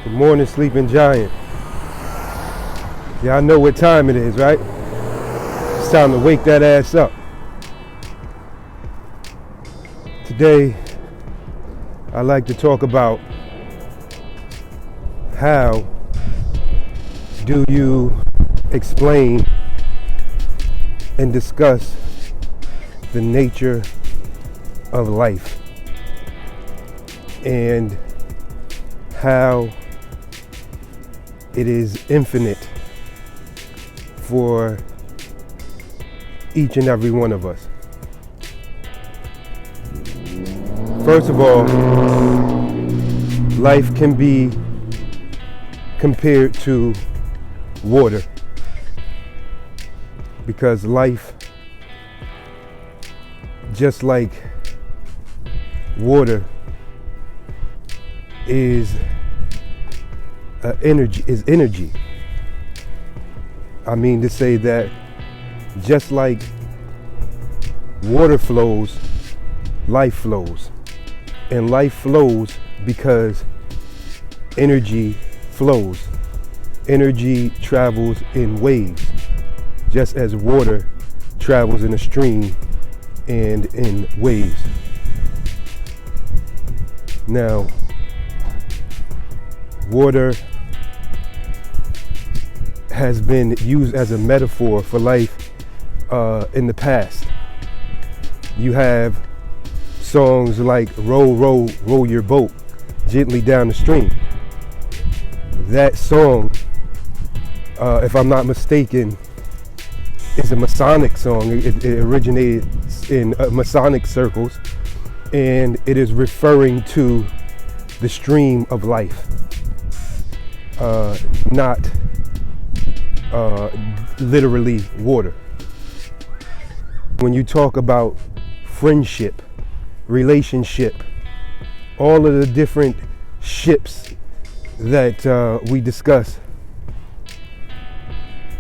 Good morning, sleeping giant. Y'all know what time it is, right? It's time to wake that ass up. Today, I like to talk about how do you explain and discuss the nature of life and how it is infinite for each and every one of us. First of all, life can be compared to water, because life, just like water, is energy. I mean to say that just like water flows, life flows. And life flows because energy flows. Energy travels in waves, just as water travels in a stream and in waves. Now, water has been used as a metaphor for life in the past. You have songs like "Row, row, row your boat gently down the stream." That song, if I'm not mistaken, is a Masonic song. It originated in Masonic circles, and it is referring to the stream of life, not literally water. When you talk about friendship, relationship, all of the different ships that we discuss,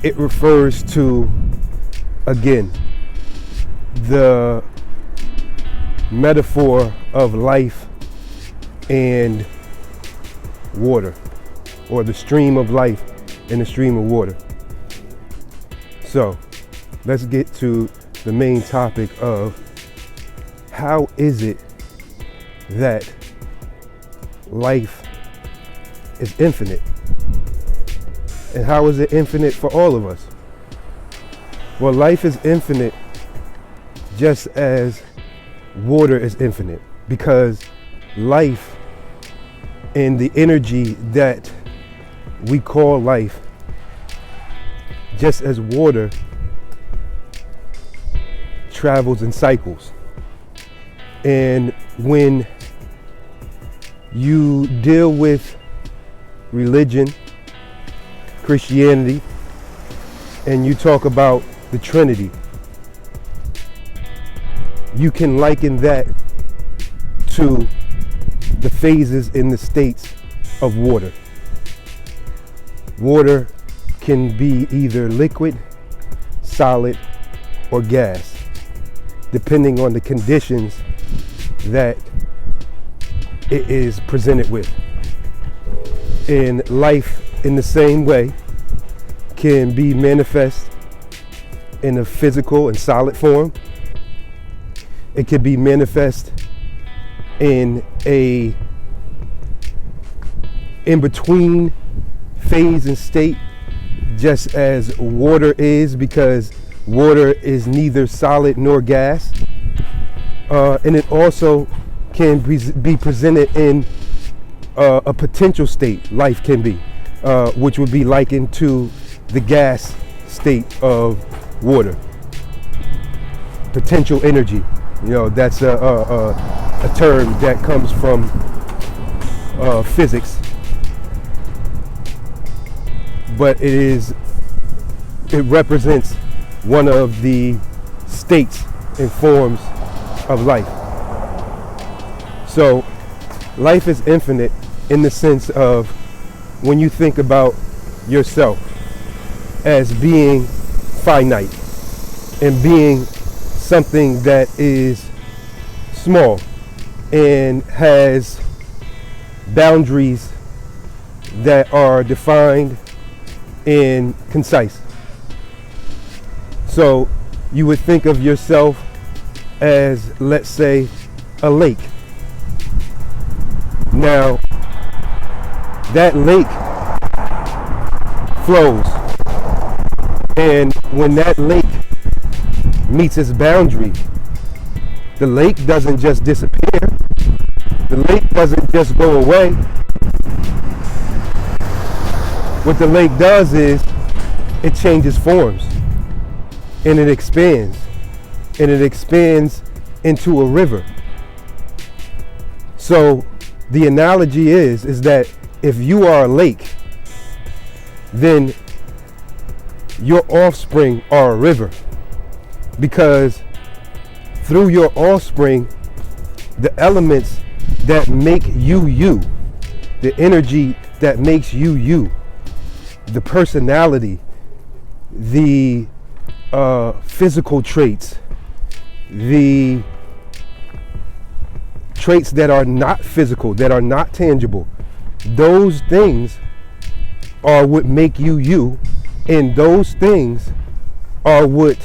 it refers to, again, the metaphor of life and water, or the stream of life and the stream of water. So let's get to the main topic of how is it that life is infinite, and how is it infinite for all of us? Well, life is infinite just as water is infinite, because life and the energy that we call life, just as water, travels in cycles. And when you deal with religion, Christianity, and you talk about the Trinity, you can liken that to the phases in the states of water. Water can be either liquid, solid, or gas, depending on the conditions that it is presented with. And life, in the same way, can be manifest in a physical and solid form. It can be manifest in a in-between phase and state, just as water is, because water is neither solid nor gas. And it also can be presented in a potential state, life can be, which would be likened to the gas state of water. Potential energy, that's a term that comes from physics, but it represents one of the states and forms of life. So life is infinite in the sense of, when you think about yourself as being finite and being something that is small and has boundaries that are defined and concise. So you would think of yourself as, let's say, a lake. Now, that lake flows, and when that lake meets its boundary, the lake doesn't just disappear. The lake doesn't just go away. What the lake does is it changes forms, and it expands, into a river. So the analogy is that if you are a lake, then your offspring are a river, because through your offspring, the elements that make you, the energy that makes you, the personality, the physical traits, the traits that are not physical, that are not tangible, those things are what make you, and those things are what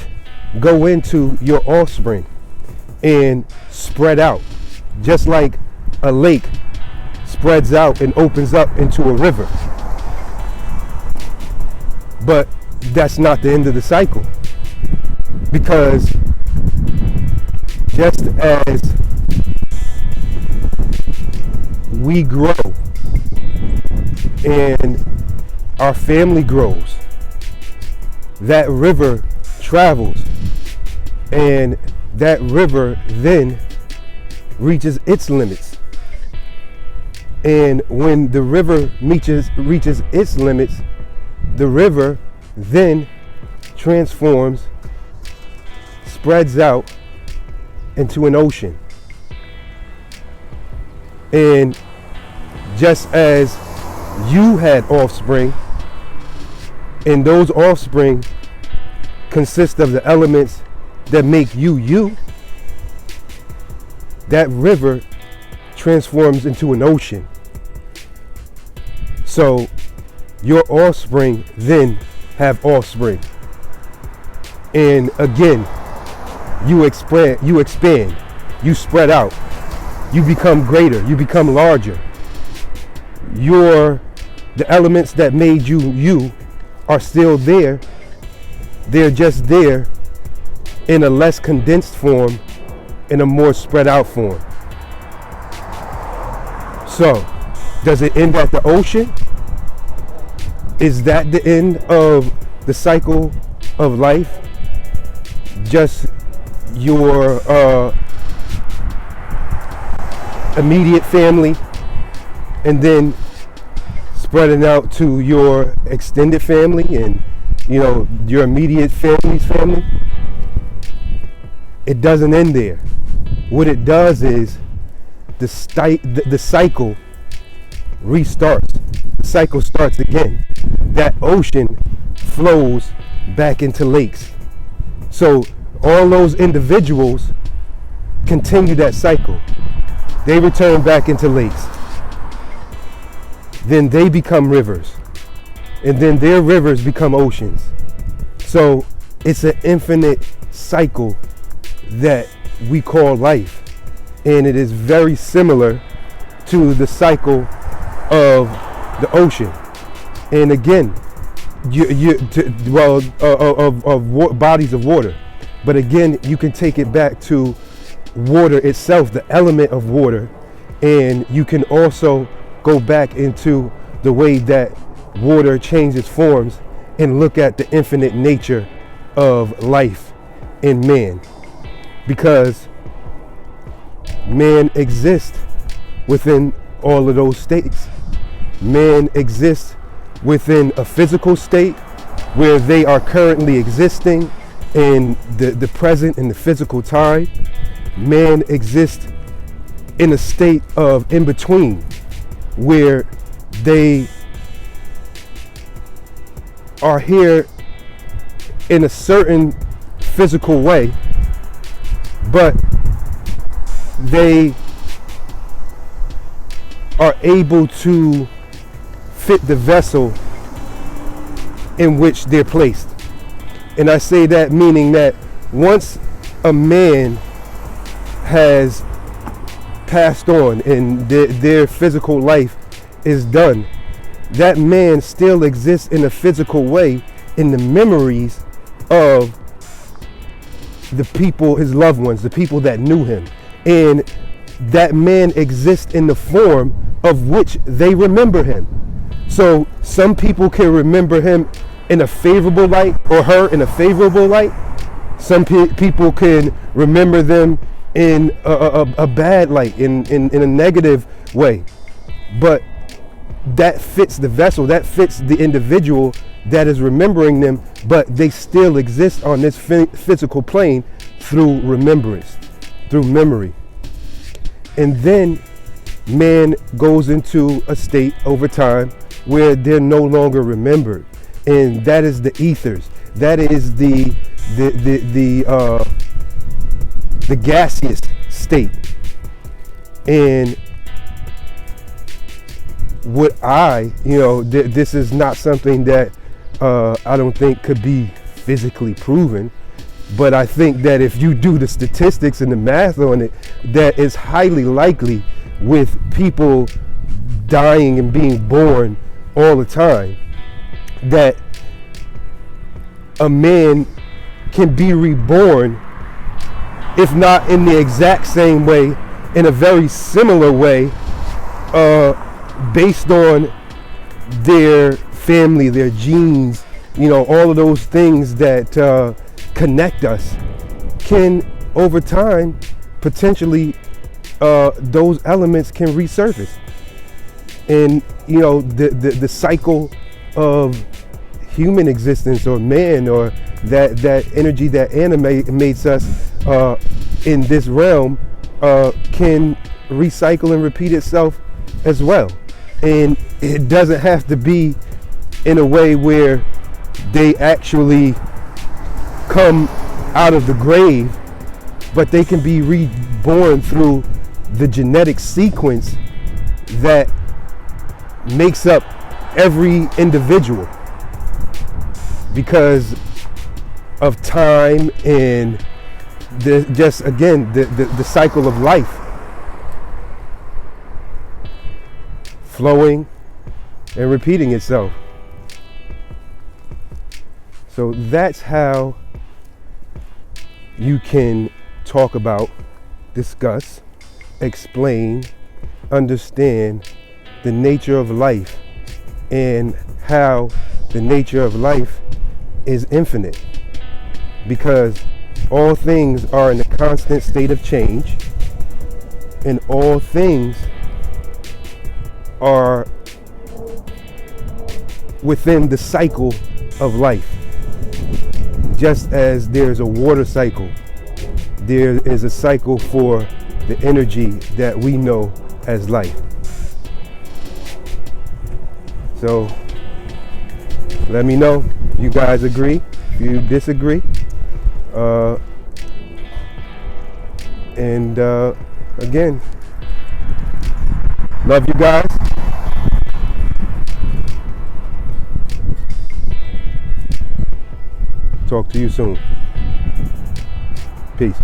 go into your offspring and spread out, just like a lake spreads out and opens up into a river. But that's not the end of the cycle, because just as we grow and our family grows, that river travels, and that river then reaches its limits. And when the river reaches its limits, the river then transforms, spreads out into an ocean. And just as you had offspring, and those offspring consist of the elements that make you, that river transforms into an ocean. So your offspring then have offspring. And again, you expand, you spread out, you become greater, you become larger. The elements that made you are still there. They're just there in a less condensed form, in a more spread out form. So, does it end at the ocean? Is that the end of the cycle of life? Just your immediate family, and then spreading out to your extended family and your immediate family's family? It doesn't end there. What it does is the cycle restarts. The cycle starts again. That ocean flows back into lakes. So all those individuals continue that cycle. They return back into lakes. Then they become rivers. And then their rivers become oceans. So it's an infinite cycle that we call life. And it is very similar to the cycle of the ocean. And again, bodies of water. But again, you can take it back to water itself, the element of water. And you can also go back into the way that water changes forms and look at the infinite nature of life in man. Because man exists within all of those states. Man exists within a physical state where they are currently existing in the present, in the physical time. Man exists in a state of in-between where they are here in a certain physical way, but they are able to fit the vessel in which they're placed. And I say that meaning that once a man has passed on and their physical life is done, that man still exists in a physical way in the memories of the people, his loved ones, the people that knew him. And that man exists in the form of which they remember him. So some people can remember him in a favorable light, or her in a favorable light. Some people can remember them in a bad light, in a negative way. But that fits the vessel, that fits the individual that is remembering them, but they still exist on this physical plane through remembrance, through memory. And then man goes into a state over time where they're no longer remembered. And that is the ethers. That is the gaseous state. And what this is not something that I don't think could be physically proven, but I think that if you do the statistics and the math on it, that it's highly likely with people dying and being born all the time, that a man can be reborn, if not in the exact same way, in a very similar way, based on their family, their genes, all of those things that connect us, can over time potentially those elements can resurface. And the cycle of human existence, or man, or that energy that animates us in this realm can recycle and repeat itself as well. And it doesn't have to be in a way where they actually come out of the grave, but they can be reborn through the genetic sequence that makes up every individual, because of time and the cycle of life flowing and repeating itself. So that's how you can talk about, discuss, explain, understand the nature of life, and how the nature of life is infinite, because all things are in a constant state of change, and all things are within the cycle of life. Just as there's a water cycle, there is a cycle for the energy that we know as life. So let me know if you guys agree, if you disagree. Again, love you guys. Talk to you soon. Peace.